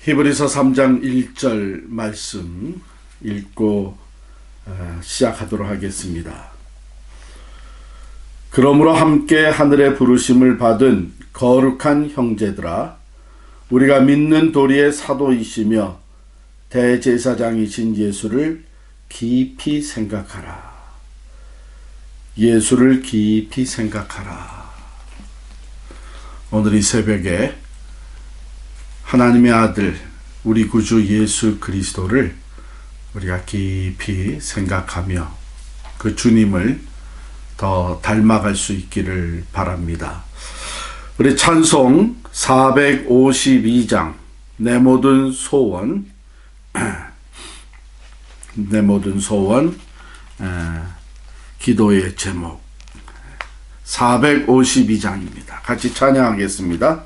히브리서 3장 1절 말씀 읽고 시작하도록 하겠습니다. 그러므로 함께 하늘의 부르심을 받은 거룩한 형제들아, 우리가 믿는 도리의 사도이시며 대제사장이신 예수를 깊이 생각하라. 예수를 깊이 생각하라. 오늘 이 새벽에 하나님의 아들 우리 구주 예수 그리스도를 우리가 깊이 생각하며 그 주님을 더 닮아갈 수 있기를 바랍니다. 우리 찬송 452장 내 모든 소원 기도의 제목 452장입니다. 같이 찬양하겠습니다.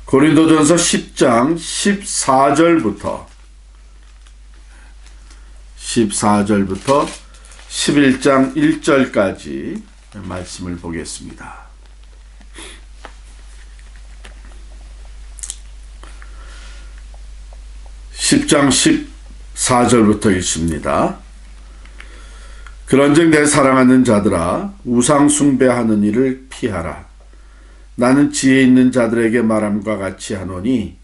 고린도전서 10장 14절부터 11장 1절까지 말씀을 보겠습니다. 10장 14절부터 읽습니다. 그런즉 내 사랑하는 자들아, 우상 숭배하는 일을 피하라. 나는 지혜 있는 자들에게 말함과 같이 하노니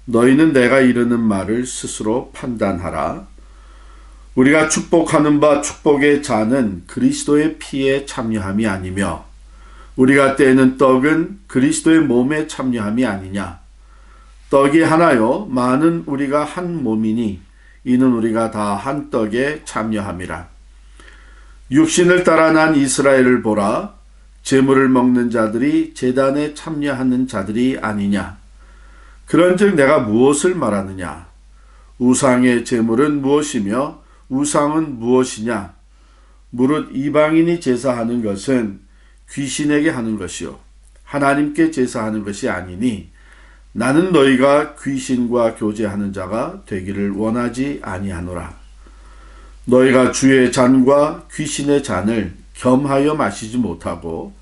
너희는 내가 이르는 말을 스스로 판단하라. 우리가 축복하는 바 축복의 자는 그리스도의 피에 참여함이 아니며 우리가 떼는 떡은 그리스도의 몸에 참여함이 아니냐. 떡이 하나요 많은 우리가 한 몸이니 이는 우리가 다 한 떡에 참여함이라. 육신을 따라 난 이스라엘을 보라. 제물을 먹는 자들이 제단에 참여하는 자들이 아니냐. 그런즉 내가 무엇을 말하느냐. 우상의 제물은 무엇이며 우상은 무엇이냐. 무릇 이방인이 제사하는 것은 귀신에게 하는 것이요 하나님께 제사하는 것이 아니니 나는 너희가 귀신과 교제하는 자가 되기를 원하지 아니하노라. 너희가 주의 잔과 귀신의 잔을 겸하여 마시지 못하고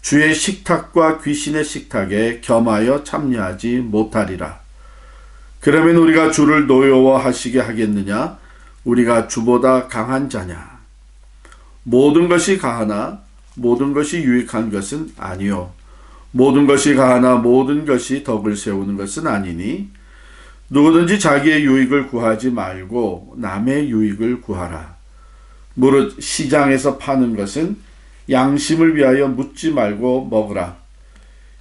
주의 식탁과 귀신의 식탁에 겸하여 참여하지 못하리라. 그러면 우리가 주를 노여워하시게 하겠느냐? 우리가 주보다 강한 자냐? 모든 것이 가하나 모든 것이 유익한 것은 아니요. 모든 것이 가하나 모든 것이 덕을 세우는 것은 아니니 누구든지 자기의 유익을 구하지 말고 남의 유익을 구하라. 무릇 시장에서 파는 것은 양심을 위하여 묻지 말고 먹으라.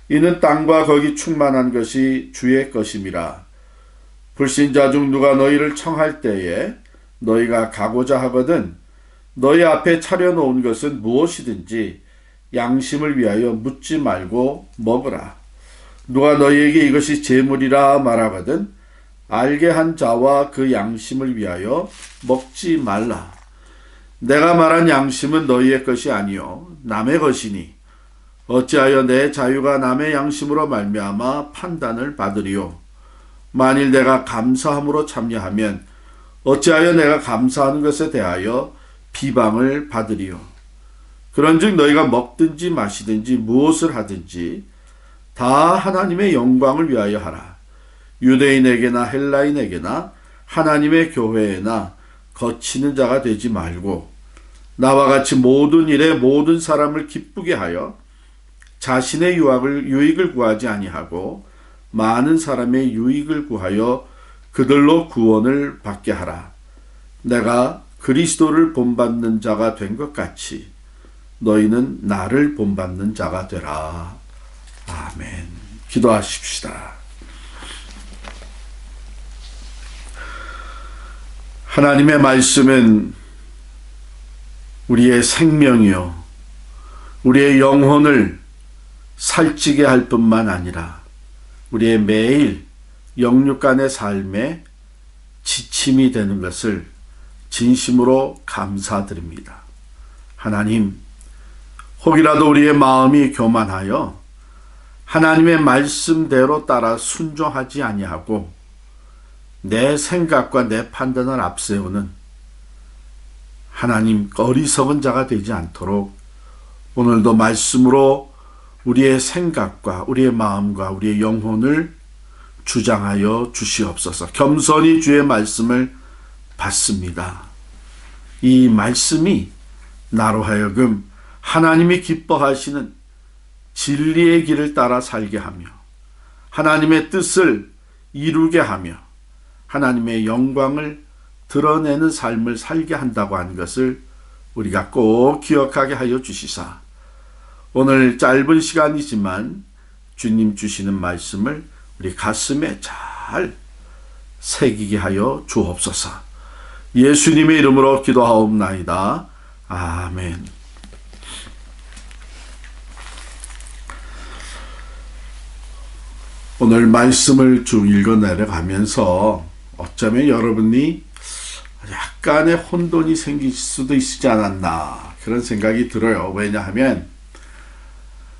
이는 땅과 거기 충만한 것이 주의 것임이라. 불신자 중 누가 너희를 청할 때에 너희가 가고자 하거든 너희 앞에 차려놓은 것은 무엇이든지 양심을 위하여 묻지 말고 먹으라. 누가 너희에게 이것이 재물이라 말하거든 알게 한 자와 그 양심을 위하여 먹지 말라. 내가 말한 양심은 너희의 것이 아니요 남의 것이니 어찌하여 내 자유가 남의 양심으로 말미암아 판단을 받으리요. 만일 내가 감사함으로 참여하면 어찌하여 내가 감사하는 것에 대하여 비방을 받으리요. 그런즉 너희가 먹든지 마시든지 무엇을 하든지 다 하나님의 영광을 위하여 하라. 유대인에게나 헬라인에게나 하나님의 교회에나 거치는 자가 되지 말고 나와 같이 모든 일에 모든 사람을 기쁘게 하여 자신의 유익을 구하지 아니하고 많은 사람의 유익을 구하여 그들로 구원을 받게 하라. 내가 그리스도를 본받는 자가 된 것 같이 너희는 나를 본받는 자가 되라. 아멘. 기도하십시다. 하나님의 말씀은 우리의 생명이요 우리의 영혼을 살찌게 할 뿐만 아니라 우리의 매일 영육간의 삶에 지침이 되는 것을 진심으로 감사드립니다. 하나님, 혹이라도 우리의 마음이 교만하여 하나님의 말씀대로 따라 순종하지 아니하고 내 생각과 내 판단을 앞세우는 하나님 어리석은 자가 되지 않도록 오늘도 말씀으로 우리의 생각과 우리의 마음과 우리의 영혼을 주장하여 주시옵소서. 겸손히 주의 말씀을 받습니다. 이 말씀이 나로 하여금 하나님이 기뻐하시는 진리의 길을 따라 살게 하며 하나님의 뜻을 이루게 하며 하나님의 영광을 드러내는 삶을 살게 한다고 하는 것을 우리가 꼭 기억하게 하여 주시사 오늘 짧은 시간이지만 주님 주시는 말씀을 우리 가슴에 잘 새기게 하여 주옵소서. 예수님의 이름으로 기도하옵나이다. 아멘. 오늘 말씀을 쭉 읽어 내려가면서 어쩌면 여러분이 약간의 혼돈이 생길 수도 있지 않았나 그런 생각이 들어요. 왜냐하면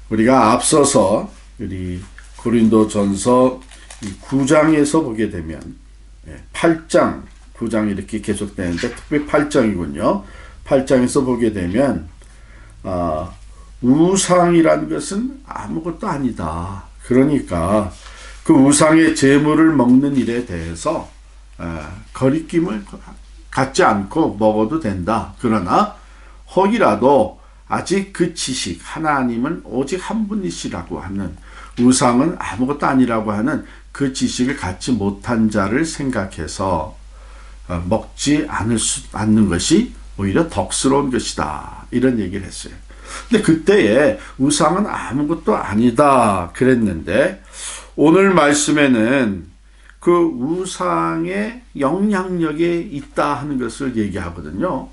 우리가 앞서서 우리 고린도전서 9장에서 보게 되면 8장, 9장 이렇게 계속되는데 특별히 8장이군요. 8장에서 보게 되면 우상이라는 것은 아무것도 아니다. 그러니까 그 우상의 제물을 먹는 일에 대해서 거리낌을 갖지 않고 먹어도 된다. 그러나 혹이라도 아직 그 지식, 하나님은 오직 한 분이시라고 하는, 우상은 아무것도 아니라고 하는 그 지식을 갖지 못한 자를 생각해서 먹지 않는 것이 오히려 덕스러운 것이다. 이런 얘기를 했어요. 근데 그때에 우상은 아무것도 아니다 그랬는데 오늘 말씀에는 그 우상의 영향력이 있다 하는 것을 얘기하거든요.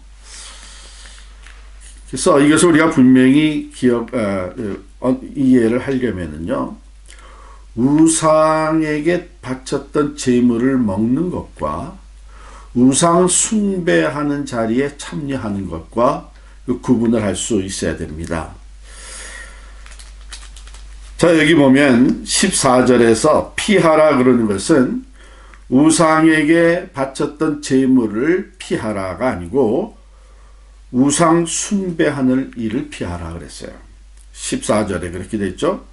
그래서 이것을 우리가 분명히 이해를 하려면은요, 우상에게 바쳤던 제물을 먹는 것과 우상 숭배하는 자리에 참여하는 것과 구분을 할 수 있어야 됩니다. 자, 여기 보면 14절에서 피하라 그러는 것은 우상에게 바쳤던 제물을 피하라가 아니고 우상 숭배하는 일을 피하라 그랬어요. 14절에 그렇게 돼 있죠.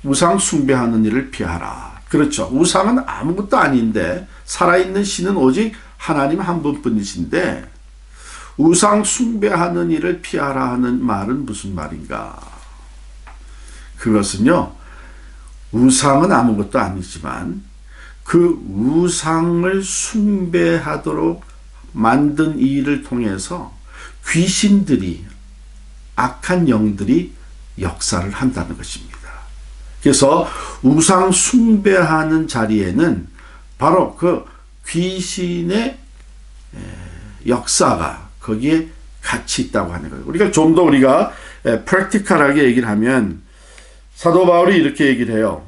우상 숭배하는 일을 피하라. 그렇죠. 우상은 아무것도 아닌데 살아있는 신은 오직 하나님 한 분뿐이신데 우상 숭배하는 일을 피하라 하는 말은 무슨 말인가? 그것은요, 우상은 아무것도 아니지만 그 우상을 숭배하도록 만든 이 일을 통해서 귀신들이, 악한 영들이 역사를 한다는 것입니다. 그래서 우상 숭배하는 자리에는 바로 그 귀신의 역사가 거기에 같이 있다고 하는 거예요. 우리가 좀 더 우리가 프랙티컬하게 얘기를 하면 사도 바울이 이렇게 얘기를 해요.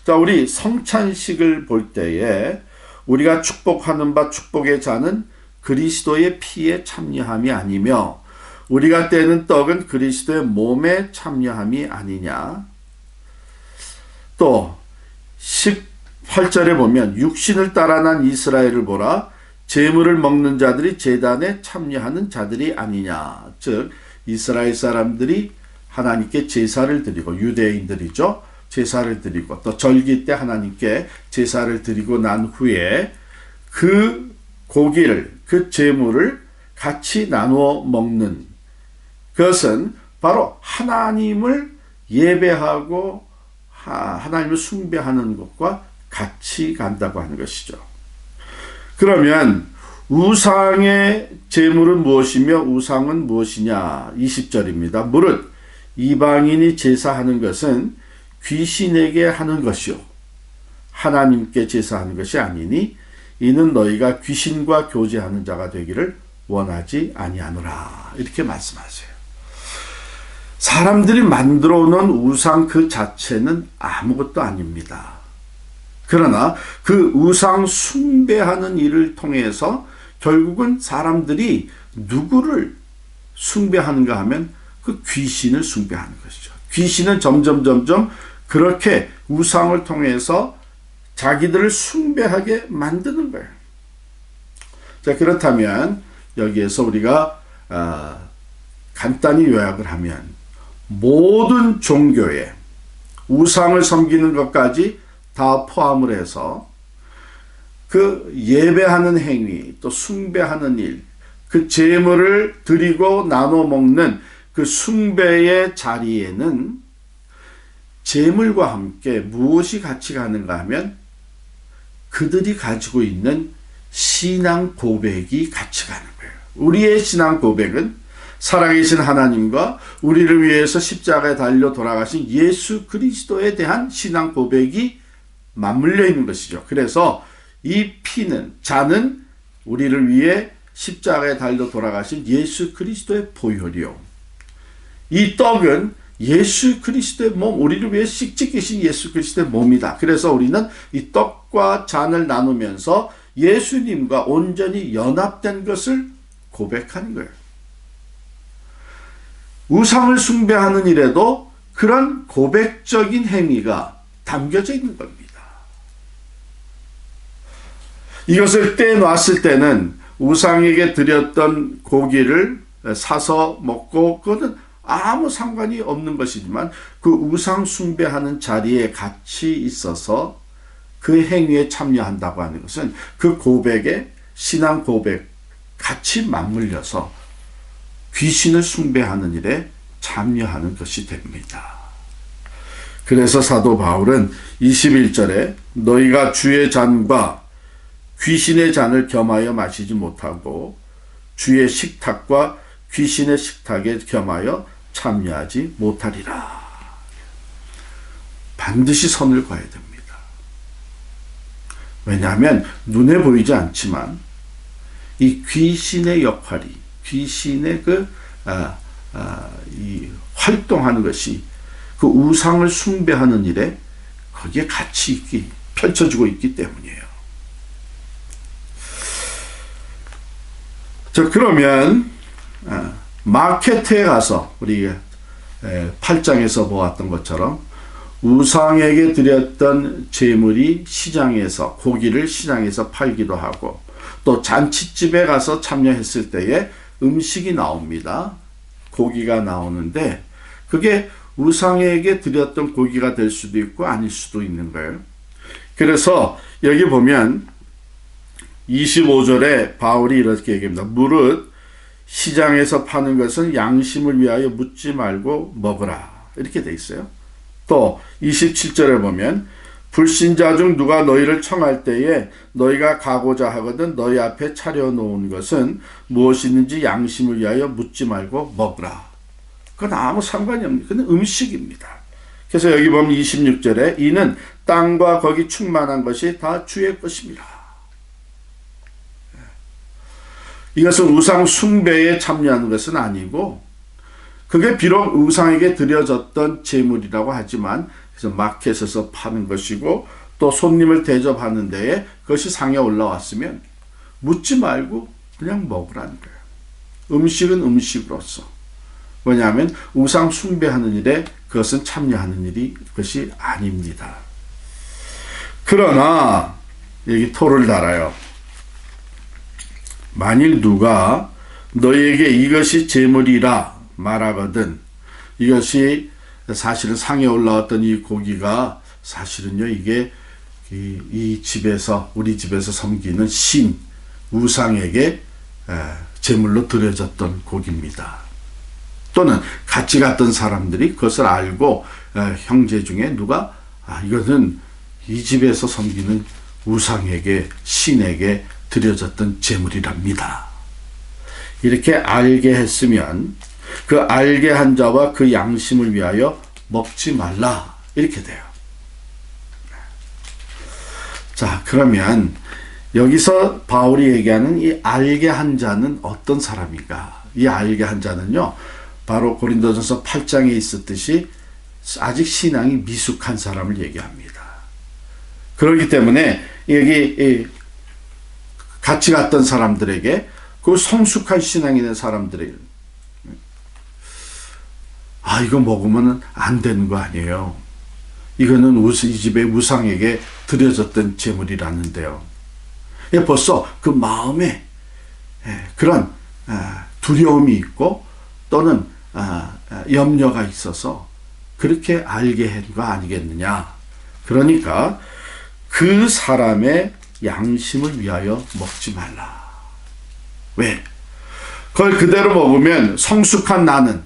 자, 우리 성찬식을 볼 때에 우리가 축복하는 바 축복의 잔은 그리스도의 피에 참여함이 아니며 우리가 떼는 떡은 그리스도의 몸에 참여함이 아니냐. 또 18절에 보면 육신을 따라 난 이스라엘을 보라. 제물을 먹는 자들이 제단에 참여하는 자들이 아니냐. 즉 이스라엘 사람들이 하나님께 제사를 드리고, 유대인들이죠, 제사를 드리고 또 절기 때 하나님께 제사를 드리고 난 후에 그 고기를, 그 제물을 같이 나누어 먹는 그것은 바로 하나님을 예배하고 하나님을 숭배하는 것과 같이 간다고 하는 것이죠. 그러면 우상의 제물은 무엇이며 우상은 무엇이냐? 20절입니다. 무릇 이방인이 제사하는 것은 귀신에게 하는 것이요 하나님께 제사하는 것이 아니니 이는 너희가 귀신과 교제하는 자가 되기를 원하지 아니하노라. 이렇게 말씀하세요. 사람들이 만들어 놓은 우상 그 자체는 아무것도 아닙니다. 그러나 그 우상 숭배하는 일을 통해서 결국은 사람들이 누구를 숭배하는가 하면 그 귀신을 숭배하는 것이죠. 귀신은 점점 그렇게 우상을 통해서 자기들을 숭배하게 만드는 거예요. 자, 그렇다면 여기에서 우리가 간단히 요약을 하면 모든 종교에 우상을 섬기는 것까지 다 포함을 해서 그 예배하는 행위, 또 숭배하는 일, 그 제물을 드리고 나눠 먹는 그 숭배의 자리에는 제물과 함께 무엇이 같이 가는가 하면 그들이 가지고 있는 신앙 고백이 같이 가는 거예요. 우리의 신앙 고백은 살아계신 하나님과 우리를 위해서 십자가에 달려 돌아가신 예수 그리스도에 대한 신앙 고백이 맞물려 있는 것이죠. 그래서 이 피는, 잔은 우리를 위해 십자가에 달려 돌아가신 예수 그리스도의 보혈이요, 이 떡은 예수 그리스도의 몸, 우리를 위해 씩찍이신 예수 그리스도의 몸이다. 그래서 우리는 이 떡과 잔을 나누면서 예수님과 온전히 연합된 것을 고백하는 거예요. 우상을 숭배하는 일에도 그런 고백적인 행위가 담겨져 있는 겁니다. 이것을 떼놨을 때는 우상에게 드렸던 고기를 사서 먹고 그거는 아무 상관이 없는 것이지만 그 우상 숭배하는 자리에 같이 있어서 그 행위에 참여한다고 하는 것은 그 고백에, 신앙 고백 같이 맞물려서 귀신을 숭배하는 일에 참여하는 것이 됩니다. 그래서 사도 바울은 21절에 너희가 주의 잔과 귀신의 잔을 겸하여 마시지 못하고 주의 식탁과 귀신의 식탁에 겸하여 참여하지 못하리라. 반드시 선을 그어야 됩니다. 왜냐하면 눈에 보이지 않지만 이 귀신의 역할이, 귀신의 이 활동하는 것이 그 우상을 숭배하는 일에 거기에 같이 펼쳐지고 있기 때문이에요. 자, 그러면 마케트에 가서 우리 8장에서 보았던 것처럼 우상에게 드렸던 제물이 시장에서 고기를 시장에서 팔기도 하고 또 잔치집에 가서 참여했을 때에 음식이 나옵니다. 고기가 나오는데 그게 우상에게 드렸던 고기가 될 수도 있고 아닐 수도 있는 거예요. 그래서 여기 보면 25절에 바울이 이렇게 얘기합니다. 무릇 시장에서 파는 것은 양심을 위하여 묻지 말고 먹으라. 이렇게 돼 있어요. 또 27절에 보면 불신자 중 누가 너희를 청할 때에 너희가 가고자 하거든 너희 앞에 차려놓은 것은 무엇이든지 양심을 위하여 묻지 말고 먹으라. 그건 아무 상관이 없는 그건 음식입니다. 그래서 여기 보면 26절에 이는 땅과 거기 충만한 것이 다 주의 것입니다. 이것은 우상 숭배에 참여하는 것은 아니고 그게 비록 우상에게 드려졌던 제물이라고 하지만 그래서 마켓에서 파는 것이고 또 손님을 대접하는 데에 그것이 상에 올라왔으면 묻지 말고 그냥 먹으라는 거예요. 음식은 음식으로서. 왜냐하면 우상 숭배하는 일에 그것은 참여하는 일이 그것이 아닙니다. 그러나 여기 토를 달아요. 만일 누가 너희에게 이것이 제물이라 말하거든 이것이 사실은 상에 올라왔던 이 고기가 사실은요 이게 이 집에서 우리 집에서 섬기는 신 우상에게 제물로 드려졌던 고기입니다. 또는 같이 갔던 사람들이 그것을 알고 형제 중에 누가 이것은 이 집에서 섬기는 우상에게 신에게 드려졌던 제물이랍니다. 이렇게 알게 했으면 그 알게 한 자와 그 양심을 위하여 먹지 말라 이렇게 돼요. 자, 그러면 여기서 바울이 얘기하는 이 알게 한 자는 어떤 사람인가? 이 알게 한 자는요 바로 고린도전서 8장에 있었듯이 아직 신앙이 미숙한 사람을 얘기합니다. 그렇기 때문에 여기 같이 갔던 사람들에게 그 성숙한 신앙이 있는 사람들에게 이거 먹으면 안 되는 거 아니에요. 이거는 이 집의 우상에게 드려졌던 제물이라는데요. 벌써 그 마음에 그런 두려움이 있고 또는 염려가 있어서 그렇게 알게 한 거 아니겠느냐. 그러니까 그 사람의 양심을 위하여 먹지 말라. 왜? 그걸 그대로 먹으면 성숙한 나는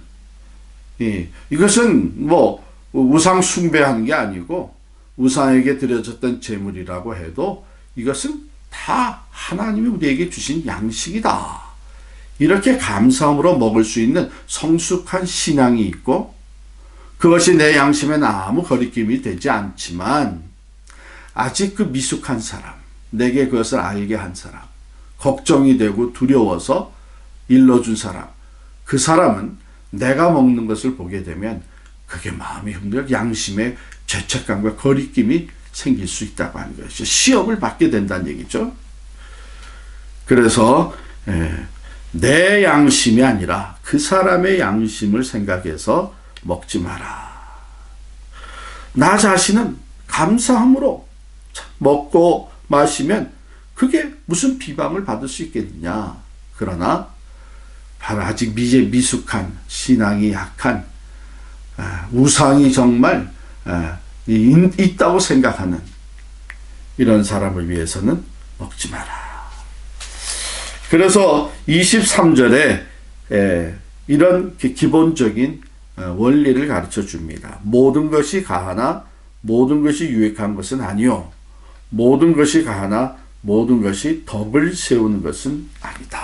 이것은 뭐 우상 숭배하는 게 아니고 우상에게 드려졌던 제물이라고 해도 이것은 다 하나님이 우리에게 주신 양식이다. 이렇게 감사함으로 먹을 수 있는 성숙한 신앙이 있고 그것이 내 양심에는 아무 거리낌이 되지 않지만 아직 그 미숙한 사람, 내게 그것을 알게 한 사람, 걱정이 되고 두려워서 일러준 사람, 그 사람은 내가 먹는 것을 보게 되면 그게 마음이 흔들려 양심의 죄책감과 거리낌이 생길 수 있다고 하는 것이죠. 시험을 받게 된다는 얘기죠. 그래서 내 양심이 아니라 그 사람의 양심을 생각해서 먹지 마라. 나 자신은 감사함으로 먹고 마시면 그게 무슨 비방을 받을 수 있겠느냐. 그러나 바로 아직 미숙한 신앙이 약한 우상이 정말 있다고 생각하는 이런 사람을 위해서는 먹지 마라. 그래서 23절에 이런 기본적인 원리를 가르쳐 줍니다. 모든 것이 가하나 모든 것이 유익한 것은 아니요. 모든 것이 가하나 모든 것이 덕을 세우는 것은 아니다.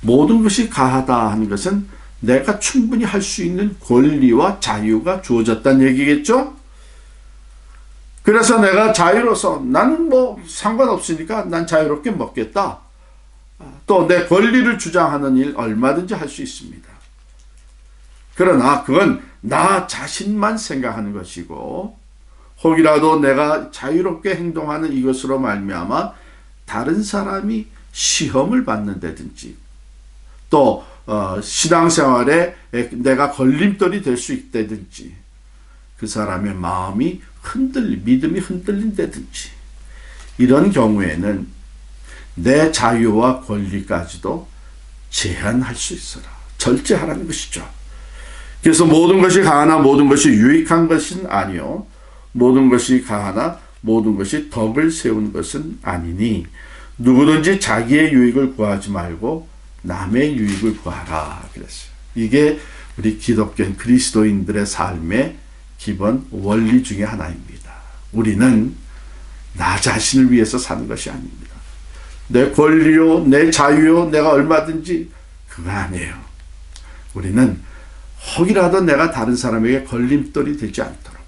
모든 것이 가하다 하는 것은 내가 충분히 할 수 있는 권리와 자유가 주어졌다는 얘기겠죠? 그래서 내가 자유로서 나는 뭐 상관없으니까 난 자유롭게 먹겠다. 또 내 권리를 주장하는 일 얼마든지 할 수 있습니다. 그러나 그건 나 자신만 생각하는 것이고 혹이라도 내가 자유롭게 행동하는 이것으로 말미암아 다른 사람이 시험을 받는다든지 또 신앙생활에 내가 걸림돌이 될 수 있다든지, 그 사람의 마음이 믿음이 흔들린다든지, 이런 경우에는 내 자유와 권리까지도 제한할 수 있어라. 절제하라는 것이죠. 그래서 모든 것이 가하나 모든 것이 유익한 것은 아니요, 모든 것이 가하나 모든 것이 덕을 세운 것은 아니니 누구든지 자기의 유익을 구하지 말고 남의 유익을 구하라 그랬어요. 이게 우리 기독교인 그리스도인들의 삶의 기본 원리 중에 하나입니다. 우리는 나 자신을 위해서 사는 것이 아닙니다. 내 권리요, 내 자유요, 내가 얼마든지, 그거 아니에요. 우리는 혹이라도 내가 다른 사람에게 걸림돌이 되지 않도록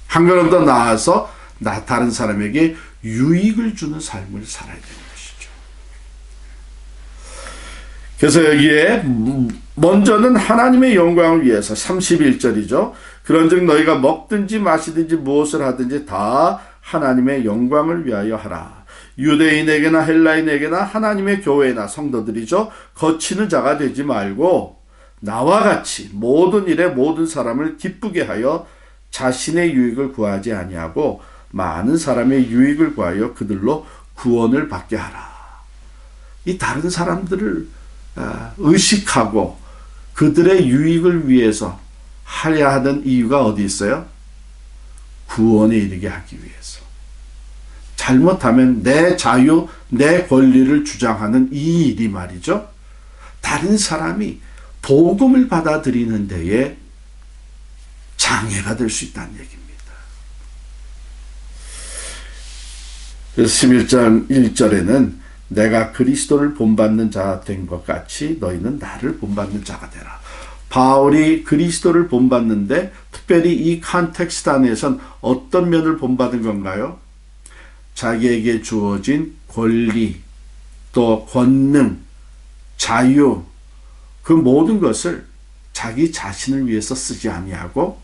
한 걸음 더 나아서 다른 사람에게 유익을 주는 삶을 살아야 되는 것이죠. 그래서 여기에 먼저는 하나님의 영광을 위해서 31절이죠. 그런즉 너희가 먹든지 마시든지 무엇을 하든지 다 하나님의 영광을 위하여 하라. 유대인에게나 헬라인에게나 하나님의 교회나 성도들이죠. 거치는 자가 되지 말고 나와 같이 모든 일에 모든 사람을 기쁘게 하여 자신의 유익을 구하지 아니하고 많은 사람의 유익을 구하여 그들로 구원을 받게 하라. 이 다른 사람들을 의식하고 그들의 유익을 위해서 하려 하던 이유가 어디 있어요? 구원에 이르게 하기 위해서. 잘못하면 내 자유, 내 권리를 주장하는 이 일이 말이죠, 다른 사람이 복음을 받아들이는 데에 장애가 될 수 있다는 얘기입니다. 그래서 11장 1절에는 내가 그리스도를 본받는 자 된 것 같이 너희는 나를 본받는 자가 되라. 바울이 그리스도를 본받는데 특별히 이 컨텍스트 안에선 어떤 면을 본받은 건가요? 자기에게 주어진 권리, 또 권능, 자유, 그 모든 것을 자기 자신을 위해서 쓰지 아니하고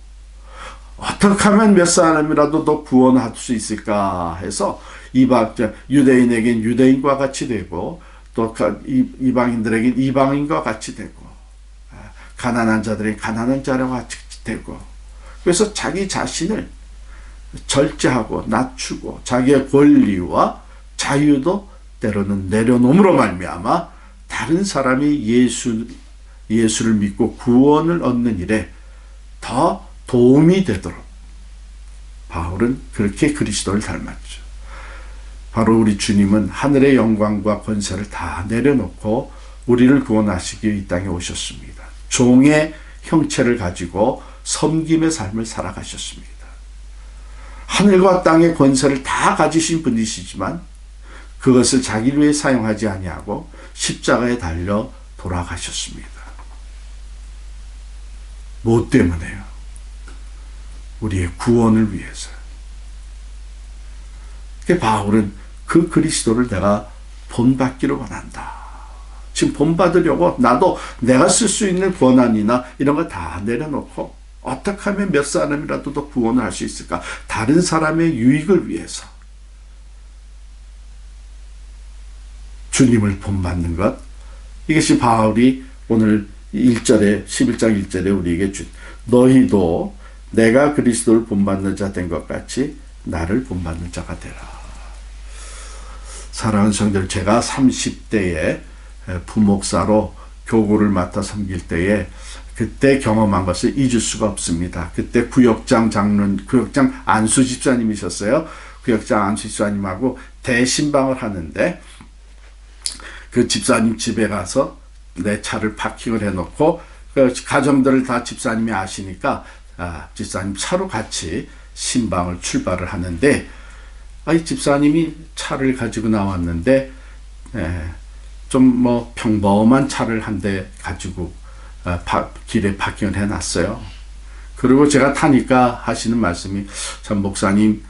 어떻게 하면 몇 사람이라도 더 구원할 수 있을까 해서 유대인에겐 유대인과 같이 되고 또 이방인들에겐 이방인과 같이 되고 가난한 자들에겐 가난한 자와 같이 되고, 그래서 자기 자신을 절제하고 낮추고 자기의 권리와 자유도 때로는 내려놓음으로 말미암아 다른 사람이 예수를 믿고 구원을 얻는 일에 더 도움이 되도록 바울은 그렇게 그리스도를 닮았죠. 바로 우리 주님은 하늘의 영광과 권세를 다 내려놓고 우리를 구원하시기 위해 이 땅에 오셨습니다. 종의 형체를 가지고 섬김의 삶을 살아가셨습니다. 하늘과 땅의 권세를 다 가지신 분이시지만 그것을 자기를 위해 사용하지 아니하고 십자가에 달려 돌아가셨습니다. 뭐 때문에요? 우리의 구원을 위해서. 바울은 그 그리스도를 내가 본받기를 원한다. 지금 본받으려고 나도 내가 쓸 수 있는 권한이나 이런 거 다 내려놓고 어떻게 하면 몇 사람이라도 더 구원을 할 수 있을까? 다른 사람의 유익을 위해서 주님을 본받는 것, 이것이 바울이 오늘 1절에 11장 1절에 우리에게 준 너희도 내가 그리스도를 본받는 자 된 것 같이 나를 본받는 자가 되라. 사랑하는 성도들, 제가 30대에 부목사로 교구를 맡아 섬길 때에 그때 경험한 것을 잊을 수가 없습니다. 그때 구역장 안수 집사님이셨어요. 구역장 안수 집사님하고 대신방을 하는데 그 집사님 집에 가서 내 차를 파킹을 해놓고 그 가정들을 다 집사님이 아시니까 집사님 차로 같이 신방을 출발을 하는데 이 집사님이 차를 가지고 나왔는데 좀 평범한 차를 한 대 가지고 길에 파킹을 해놨어요. 그리고 제가 타니까 하시는 말씀이, 참 목사님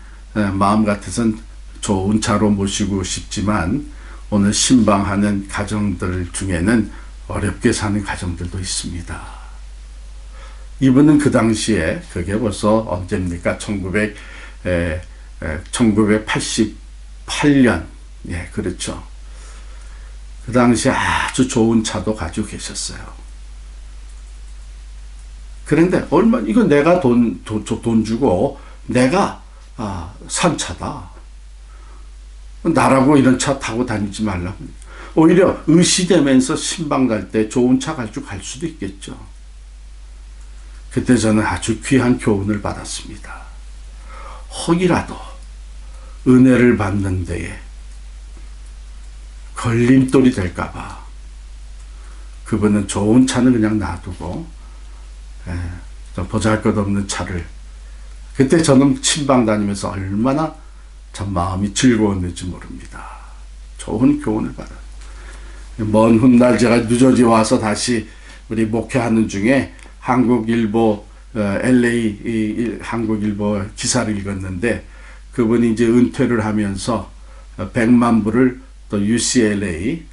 마음 같아선 좋은 차로 모시고 싶지만 오늘 신방하는 가정들 중에는 어렵게 사는 가정들도 있습니다. 이분은 그 당시에 그게 벌써 언제입니까? 1988년, 예, 그렇죠. 그 당시에 아주 좋은 차도 가지고 계셨어요. 그런데 이거 내가 돈 주고 내가 산 차다. 나라고 이런 차 타고 다니지 말라고. 오히려 의시되면서 신방 갈 때 좋은 차 가지고 갈 수도 있겠죠. 그때 저는 아주 귀한 교훈을 받았습니다. 혹이라도 은혜를 받는 데에 걸림돌이 될까봐 그분은 좋은 차는 그냥 놔두고 보잘것없는 차를, 그때 저는 친방 다니면서 얼마나 참 마음이 즐거웠는지 모릅니다. 좋은 교훈을 받아요. 먼 훗날 제가 뉴저지 와서 다시 우리 목회하는 중에 한국일보 LA 한국일보 기사를 읽었는데, 그분이 이제 은퇴를 하면서 100만 불을 또 UCLA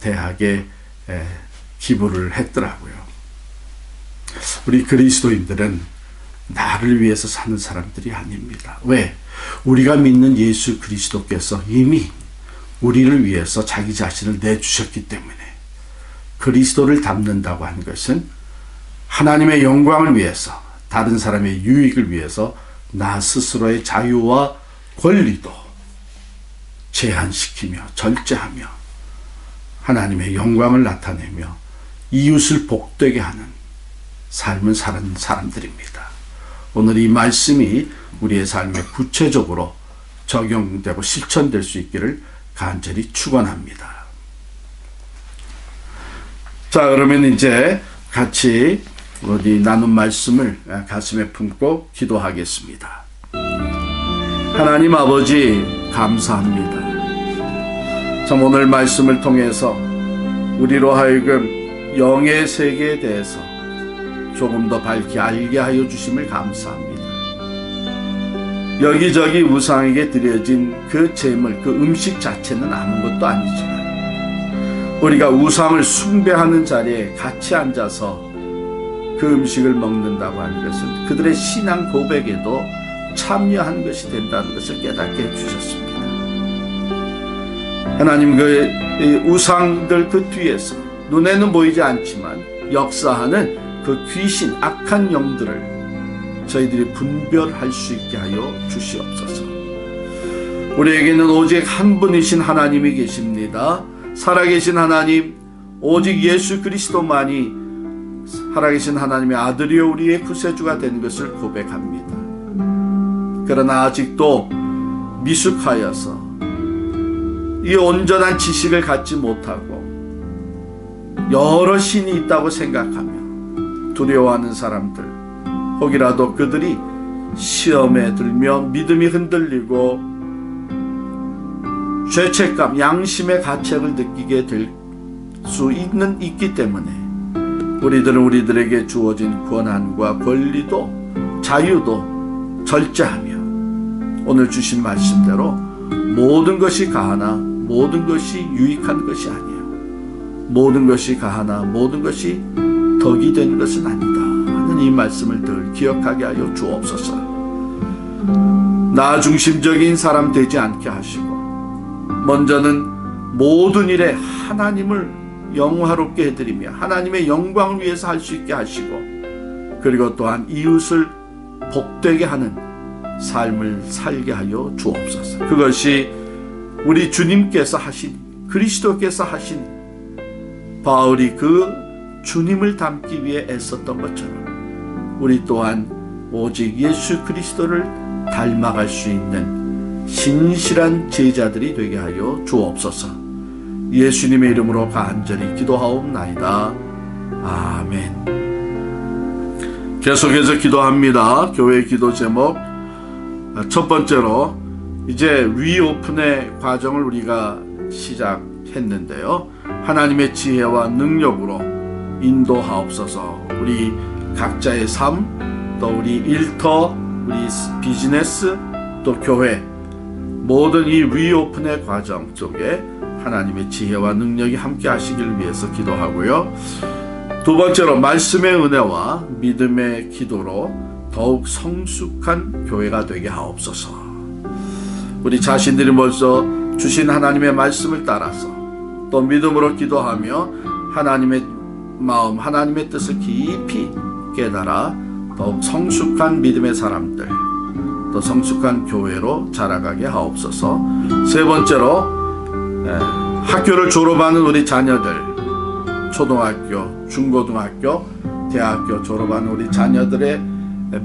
대학에 기부를 했더라고요. 우리 그리스도인들은 나를 위해서 사는 사람들이 아닙니다. 왜? 우리가 믿는 예수 그리스도께서 이미 우리를 위해서 자기 자신을 내주셨기 때문에, 그리스도를 닮는다고 하는 것은 하나님의 영광을 위해서, 다른 사람의 유익을 위해서 나 스스로의 자유와 권리도 제한시키며 절제하며 하나님의 영광을 나타내며 이웃을 복되게 하는 삶을 사는 사람들입니다. 오늘 이 말씀이 우리의 삶에 구체적으로 적용되고 실천될 수 있기를 간절히 축원합니다. 자, 그러면 이제 같이 우리 나눈 말씀을 가슴에 품고 기도하겠습니다. 하나님 아버지, 감사합니다. 참 오늘 말씀을 통해서 우리로 하여금 영의 세계에 대해서 조금 더 밝히 알게 하여 주심을 감사합니다. 여기저기 우상에게 드려진 그 제물, 그 음식 자체는 아무것도 아니지만 우리가 우상을 숭배하는 자리에 같이 앉아서 그 음식을 먹는다고 하는 것은 그들의 신앙 고백에도 참여한 것이 된다는 것을 깨닫게 해주셨습니다. 하나님, 그 우상들 그 뒤에서 눈에는 보이지 않지만 역사하는 그 귀신, 악한 영들을 저희들이 분별할 수 있게 하여 주시옵소서. 우리에게는 오직 한 분이신 하나님이 계십니다. 살아계신 하나님, 오직 예수 그리스도만이 살아계신 하나님의 아들이요 우리의 구세주가 된 것을 고백합니다. 그러나 아직도 미숙하여서 이 온전한 지식을 갖지 못하고 여러 신이 있다고 생각하며 두려워하는 사람들, 혹이라도 그들이 시험에 들며 믿음이 흔들리고 죄책감, 양심의 가책을 느끼게 될 수 있기 때문에 우리들은 우리들에게 주어진 권한과 권리도 자유도 절제하며 오늘 주신 말씀대로 모든 것이 가하나 모든 것이 유익한 것이 아니에요. 모든 것이 가하나 모든 것이 덕이 된 것은 아니다 하는 이 말씀을 늘 기억하게 하여 주옵소서. 나 중심적인 사람 되지 않게 하시고 먼저는 모든 일에 하나님을 영화롭게 해드리며 하나님의 영광을 위해서 할 수 있게 하시고, 그리고 또한 이웃을 복되게 하는 삶을 살게 하여 주옵소서. 그것이 우리 주님께서 하신, 그리스도께서 하신 바울이 그 주님을 닮기 위해 애썼던 것처럼 우리 또한 오직 예수 그리스도를 닮아갈 수 있는 신실한 제자들이 되게 하여 주옵소서. 예수님의 이름으로 간절히 기도하옵나이다. 아멘. 계속해서 기도합니다. 교회 기도 제목 첫 번째로, 이제 리오픈의 과정을 우리가 시작했는데요. 하나님의 지혜와 능력으로 인도하옵소서. 우리 각자의 삶, 또 우리 일터, 우리 비즈니스, 또 교회, 모든 이 리오픈의 과정 속에 하나님의 지혜와 능력이 함께 하시길 위해서 기도하고요. 두 번째로, 말씀의 은혜와 믿음의 기도로 더욱 성숙한 교회가 되게 하옵소서. 우리 자신들이 벌써 주신 하나님의 말씀을 따라서 또 믿음으로 기도하며 하나님의 마음, 하나님의 뜻을 깊이 깨달아 더욱 성숙한 믿음의 사람들, 또 성숙한 교회로 자라가게 하옵소서. 세 번째로 학교를 졸업하는 우리 자녀들, 초등학교, 중고등학교, 대학교 졸업하는 우리 자녀들의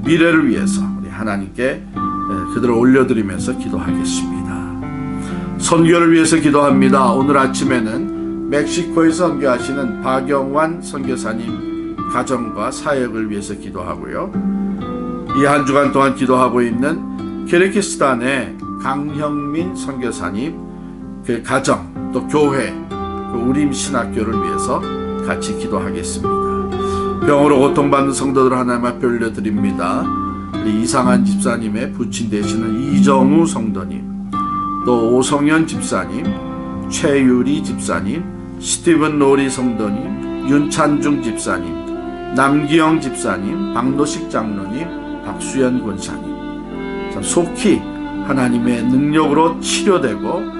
미래를 위해서 우리 하나님께 그들을 올려드리면서 기도하겠습니다. 선교를 위해서 기도합니다. 오늘 아침에는 멕시코에서 선교하시는 박영환 선교사님 가정과 사역을 위해서 기도하고요. 이 한 주간 동안 기도하고 있는 키르기스탄의 강형민 선교사님 그 가정, 또 교회, 그 우림 신학교를 위해서 같이 기도하겠습니다. 병으로 고통받는 성도들 하나님 앞에 올려드립니다. 우리 이상한 집사님의 부친 되시는 이정우 성도님, 또 오성현 집사님, 최유리 집사님, 스티븐 로리 성도님, 윤찬중 집사님, 남기영 집사님, 박노식 장로님, 박수연 권사님, 속히 하나님의 능력으로 치료되고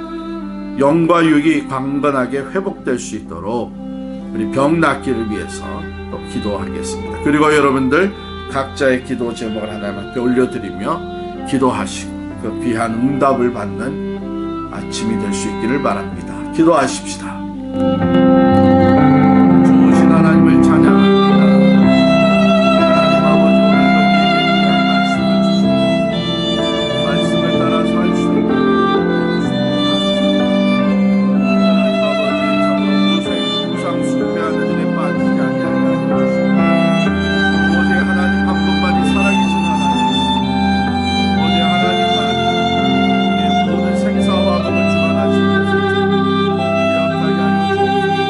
영과 육이 강건하게 회복될 수 있도록 우리 병 낫기를 위해서 또 기도하겠습니다. 그리고 여러분들 각자의 기도 제목을 하나님 앞에 올려드리며 기도하시고 그 귀한 응답을 받는 아침이 될 수 있기를 바랍니다. 기도하십시다. 좋으신 하나님을 찬양합니다. 하나님 아버지, 오늘도 우리에게 귀한 말씀을 주시고 말씀을 따라 살 수 있는 하나님 아버지, 참으로 우상 숭배하는 일에 빠지지 아니하게 주시고 오직 하나님 한 분만이 살아계신 하나님이시고 오직 하나님만이 우리의 모든 생사와 복을 주관하시는 것을 기억하게 하여 주옵소서.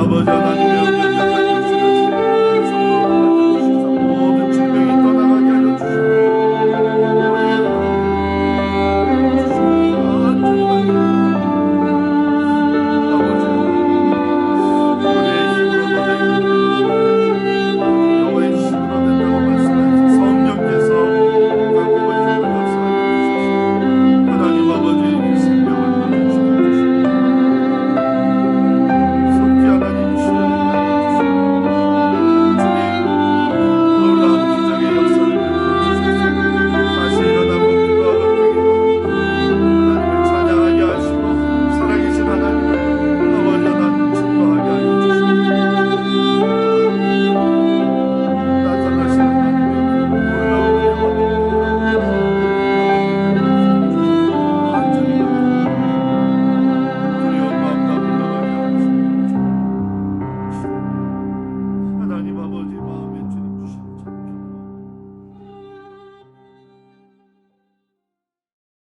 아버지 하나님의